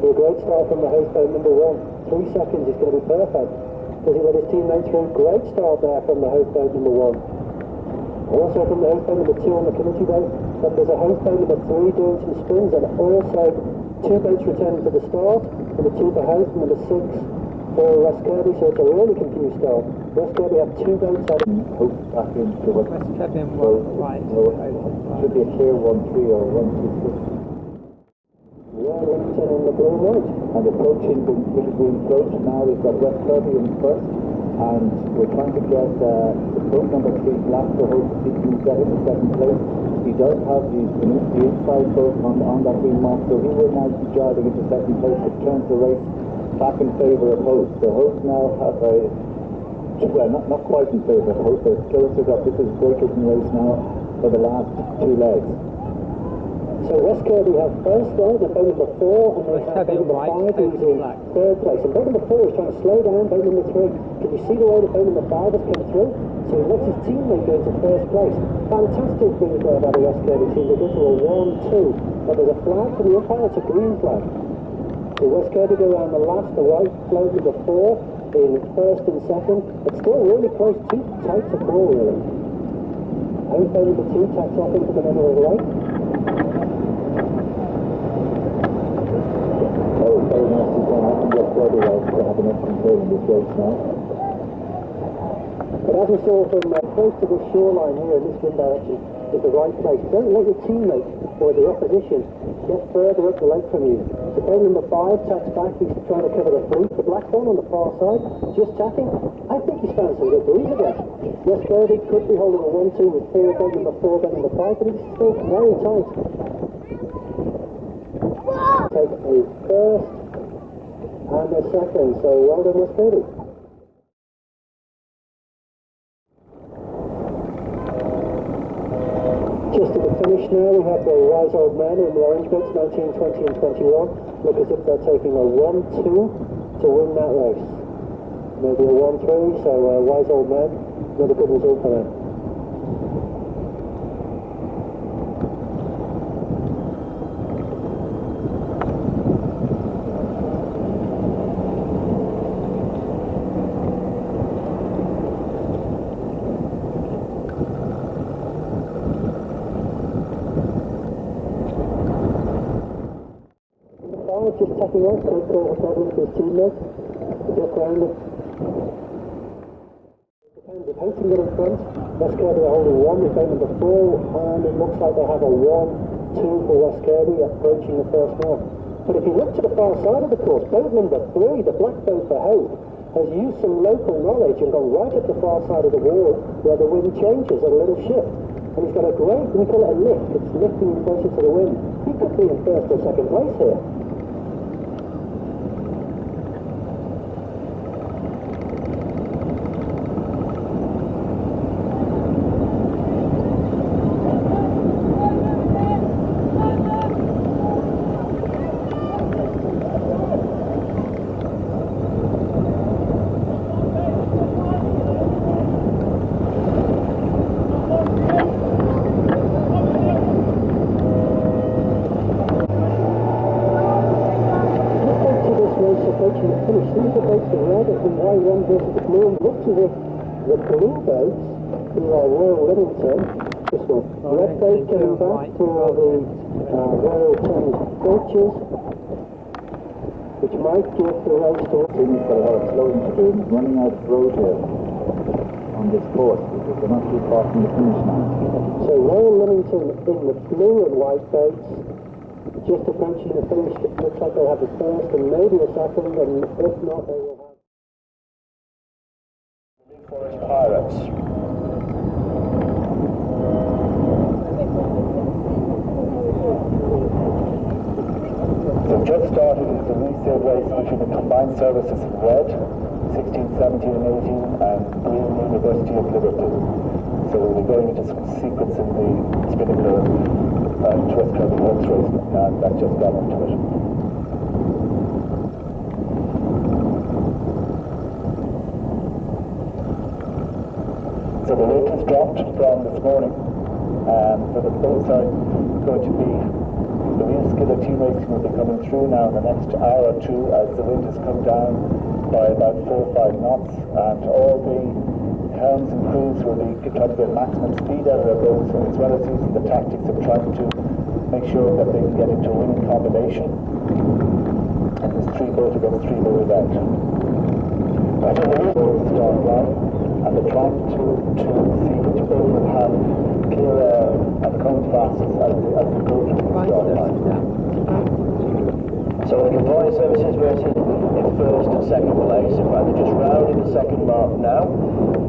be a great start from the houseboat number 1. 3 seconds is going to be perfect. Does he let his teammate through? Great start there from the houseboat number 1. Also from the houseboat number 2 on the committee boat. Then there's a houseboat number 3 doing some spins, and also 2 boats returning to the start. Number 2 for house, number 6 for West Kirby, so it's a really confused start. West Kirby have 2 boats out of hope back into it. West Kirby and right. Should be a clear 1-3 or 1-2-6. Wellington in the blue light. And approaching the little green float now, we've got West Kirby in first, and we're trying to get the boat number 3 black to hope to see if he can get into second place. He does have the inside boat on that green mark, so he will now be driving into second place, which turns the race back in favour of Hope. So Hope now have a, well, not quite in favour of Hope, but closer up. This is a great looking race now for the last 2 legs. So West Kirby have first there, the boat number 4, and they have boat number 5 who's in third place. And boat number 4 is trying to slow down boat number 3. Can you see the way that boat number 5 has come through? So he lets his teammate go to first place. Fantastic thing there by the West Kirby team. They go to a 1-2. But there's a flag from the umpire, it's a green flag. So West Kirby go around the last, the white float number 4 in first and second. It's still really close, 2 tight to call really. Home boat number 2 tacks off into the middle of the lake. Very nicely done. I think West Kirby will have enough control in this race now. But as we saw from close to the shoreline here in this wind direction is the right place. Don't let your teammate or the opposition get further up the lake from you. So boat number 5 tacks back, he's trying to cover the fleet. The black one on the far side, just tacking. I think he's found some good breeze again. West Kirby could be holding a 1-2 with 4, boat number 4, boat number 5, but he's still very tight. Take a first and a second, so well done West Kirby. Just at the finish now, we have the wise old men in the orange boats, 19, 20 and 21. Look as if they're taking a 1-2 to win that race. Maybe a 1-3, so wise old men, another good result for them. Just checking out, don't cause a problem to his teammates. Just round it. Depends, if Houghton get in front, West Kirby are holding 1 with boat number 4, and it looks like they have a 1-2 for West Kirby approaching the first mark. But if you look to the far side of the course, boat number 3, the black boat for Hope, has used some local knowledge and gone right up the far side of the wall where the wind changes at a little shift. And he's got a great, we call it a lift, it's lifting closer to the wind. He could be in first or second place here. The blue boats, who are Royal Livingston, this one, red boat coming back to the Royal Thames coaches, which might give the race to... He's got a lot of slowing to do, he's running out of road here on this course, because they're not too far from the finish now. So Royal Livingston in the blue and white boats, just approaching the finish. It looks like they'll have the first and maybe a second, and if not, they will have... Forest Pirates. So just started is the resale race between the combined services of red, 16, 17 and 18, and green University of Liverpool. So we'll be going into some sequence in the Spinnaker West Kirby horse race, and that just got into it. So the weight has dropped from this morning, so the boats are going to be The real skill of team racing will be coming through now in the next hour or two as the wind has come down by about 4 or 5 knots, and all the helms and crews will be trying to get maximum speed out of their boats, as well as using the tactics of trying to make sure that they can get into a winning combination in this 3-boat against 3-boat event. Right on the start line, and they're trying to see which boat will have clear air and come fastest as they go through the start line. So the convoy services racing in first and second place. In fact, they're just rounding the second mark now.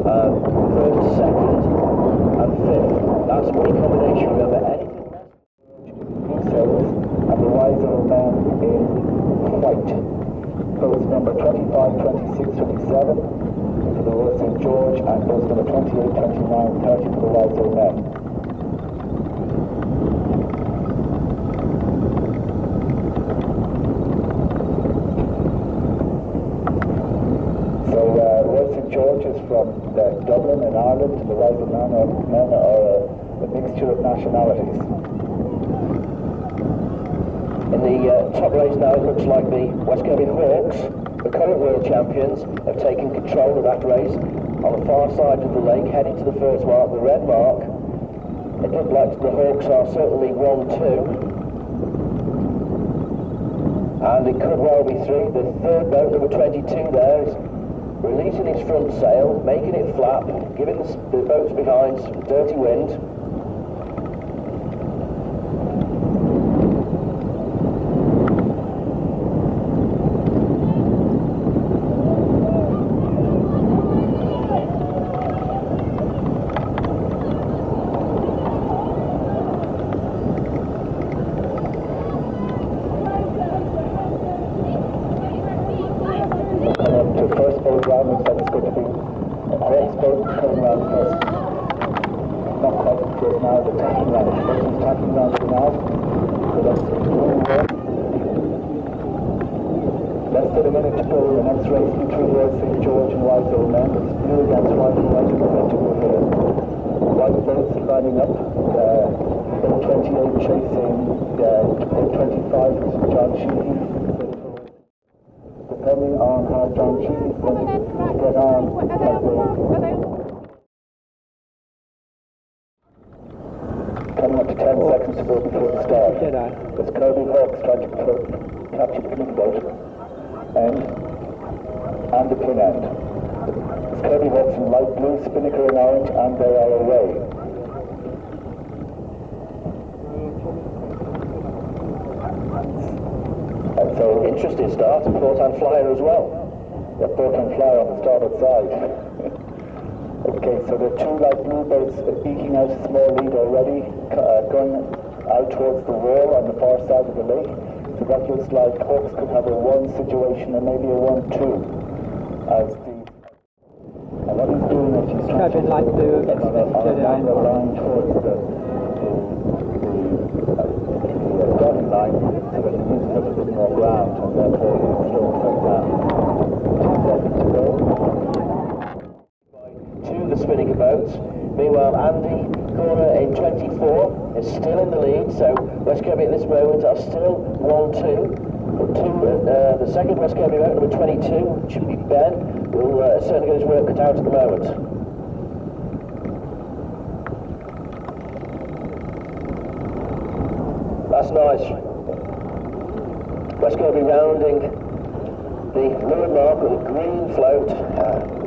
First, second, and fifth. That's a winning combination. Remember, anything less. Blue sailors and the wiser men in white. Boats number 25, 26, 27 for the Royal St. George, and boats number 28, 29, 30 for the wiser men. George is from Dublin in Ireland, and the wiser men are a mixture of nationalities. In the top race now, it looks like the West Kirby Hawks, the current world champions, have taken control of that race on the far side of the lake, heading to the first mark, the red mark. It looks like the Hawks are certainly 1-2. And it could well be 3. The third boat, number 22 there, is releasing its front sail, making it flap, giving the boats behind some dirty wind. Less than a minute to go in the next race between Royal St. George and Wise Old Men. It's blue against white and white momentum here. White boats lining up. Boat 28 chasing boat 25, which is John Sheehy. Depending on how John Sheehy is going to get on coming up to 10 seconds to go before the start. There's Kirby Hawks trying to capture the pin boat and the pin end. There's Kirby Hawks in light blue, Spinnaker in orange, and they are away. And so, interesting start, port-hand flyer as well. Yeah, port-hand flyer on the starboard side. Okay, so there are 2 light blue boats eking out a small lead already, going out towards the wall on the far side of the lake. So that looks like Hawks could have a 1 situation and maybe a 1-2. And what he's doing is he's trying to get on the line towards the dotted line so that he uses up a bit more ground, and therefore he can slow himself down. 2 seconds to go. The Spinnaker boats. Meanwhile, Andy Corner in 24 is still in the lead, so West Kirby at this moment are still 1-2. The second West Kirby boat, number 22, should be Ben, will certainly get his work cut out at the moment. That's nice. West Kirby rounding the lurid mark with a green float,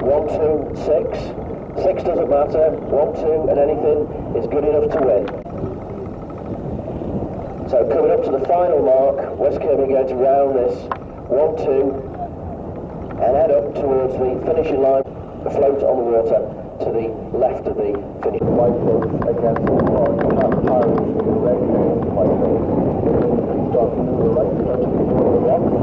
1, 2, 6. 6 doesn't matter, 1, 2 and anything is good enough to win. So coming up to the final mark, West Kirby going to round this 1, 2 and head up towards the finishing line, the float on the water to the left of the finish. White boats against the wall. You have pirates with the red boats and white boats. They're going to start to move the right direction before the rocks.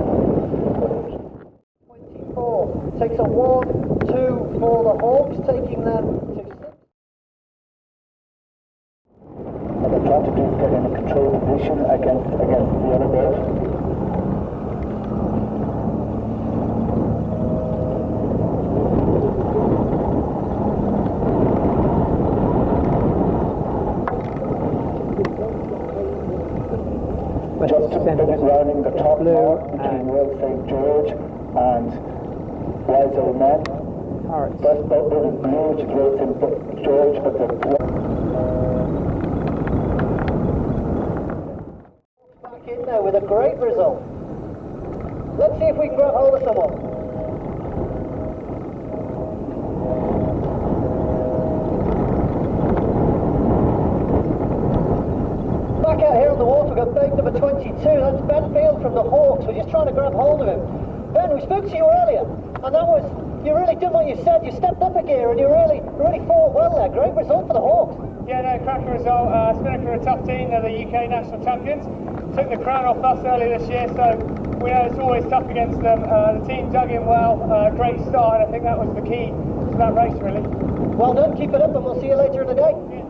24 takes a 1, 2 for the Hawks, taking them to 6. What they're trying to do is get in a control position against the other boat. just rounding the top mark between Royal St. George and Wise Old Men. First boat is blue, which is Royal St. George, but the back in there with a great result. Let's see if we can grab hold of someone. Back out here on the water, we've got boat number 22. That's Ben Field from the Hawks. We're just trying to grab hold of him. Ben, we spoke to you earlier, and that was, you really done what you said. You stepped up a gear, and you really fought well there. Great result for the Hawks. Yeah, no, cracking result. Spinnaker are a tough team. They're the UK national champions. Took the crown off us earlier this year, so we know it's always tough against them. The team dug in well. Great start, and I think that was the key to that race, really. Well done. Keep it up, and we'll see you later in the day. Yeah.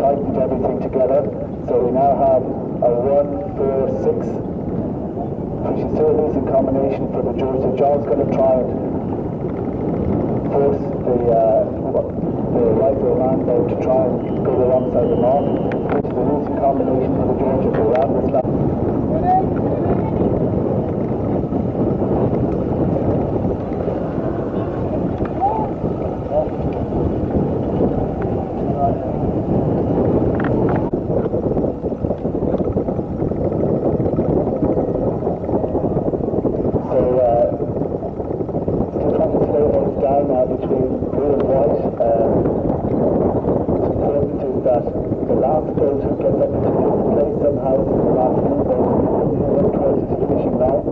tightened everything together. So we now have a 1-4-6, which is still a losing combination for the George. So John's going to try and force the rifle land boat to try and go alongside the mark, which is a losing combination for the George to around this lap. Between blue and white, it's important to that the last boat who gets up into this place somehow is the last blue boat up towards its finishing line.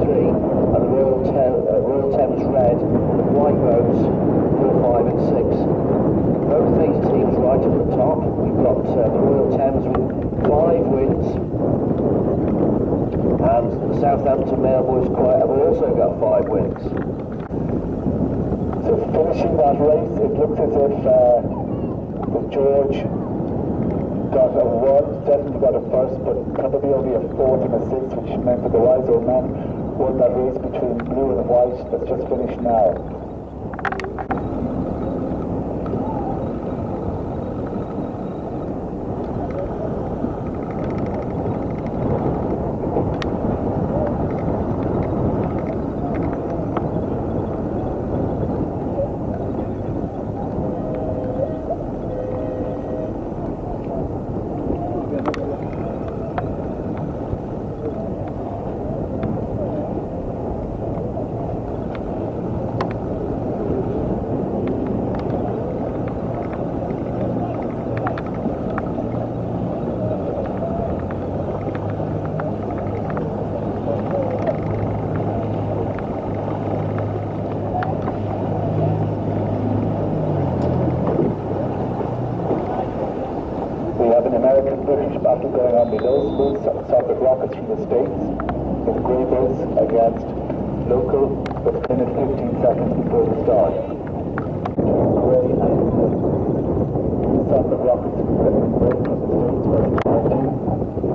3 and the Royal Thames Red, the white boats 4, 5 and 6. Both these teams right at the top. We've got the Royal Thames with 5 wins. And the Southampton Mail Boys Quiet have also got 5 wins. So finishing that race, it looks as if the George got a 1, definitely got a first, but probably only a 4th and a 6th, which meant that the Wise Old Men won that race between blue and white that's just finished now. British battle going on below, smooth socket rockets from the States with grey boats against local with a minute 15 seconds before the start. Grey and socket rockets from the States versus